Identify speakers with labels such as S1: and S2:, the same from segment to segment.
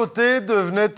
S1: voter devenait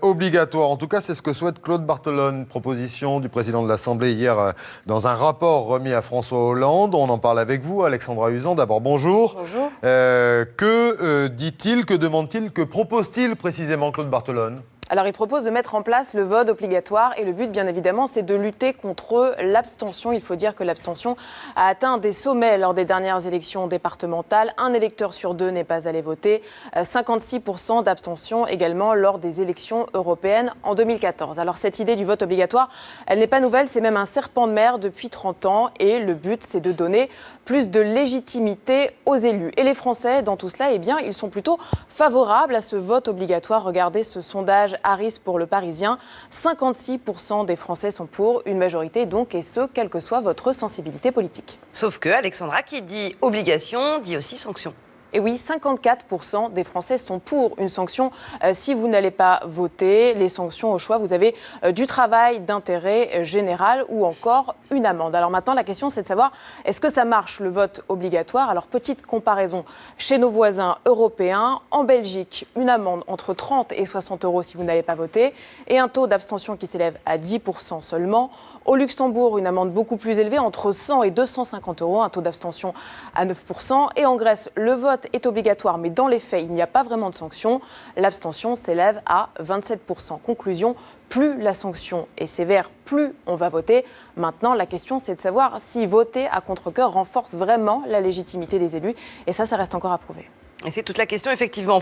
S1: obligatoire. En tout cas, c'est ce que souhaite Claude Barthelone. Proposition du président de l'Assemblée hier dans un rapport remis à François Hollande. On en parle avec vous, Alexandra Usan. D'abord, bonjour.
S2: Bonjour.
S1: Que dit-il, que demande-t-il, que propose-t-il précisément Claude Barthelone ?
S2: Alors, il propose de mettre en place le vote obligatoire et le but, bien évidemment, c'est de lutter contre l'abstention. Il faut dire que l'abstention a atteint des sommets lors des dernières élections départementales. Un électeur sur deux n'est pas allé voter. 56% d'abstention également lors des élections européennes en 2014. Alors, cette idée du vote obligatoire, elle n'est pas nouvelle, c'est même un serpent de mer depuis 30 ans. Et le but, c'est de donner plus de légitimité aux élus. Et les Français, dans tout cela, eh bien, ils sont plutôt favorables à ce vote obligatoire. Regardez ce sondage Harris pour Le Parisien, 56% des Français sont pour, une majorité donc, et ce, quelle que soit votre sensibilité politique.
S3: Sauf que, Alexandra, qui dit obligation, dit aussi sanction.
S2: Et oui, 54% des Français sont pour une sanction si vous n'allez pas voter. Les sanctions au choix, vous avez du travail d'intérêt général ou encore une amende. Alors maintenant, la question, c'est de savoir, est-ce que ça marche le vote obligatoire ? Alors, petite comparaison chez nos voisins européens. En Belgique, une amende entre 30 et 60 euros si vous n'allez pas voter et un taux d'abstention qui s'élève à 10% seulement. Au Luxembourg, une amende beaucoup plus élevée, entre 100 et 250 euros, un taux d'abstention à 9%. Et en Grèce, le vote est obligatoire, mais dans les faits, il n'y a pas vraiment de sanction. L'abstention s'élève à 27%. Conclusion, plus la sanction est sévère, plus on va voter. Maintenant, la question, c'est de savoir si voter à contre-cœur renforce vraiment la légitimité des élus. Et ça reste encore à prouver.
S3: Et c'est toute la question, effectivement.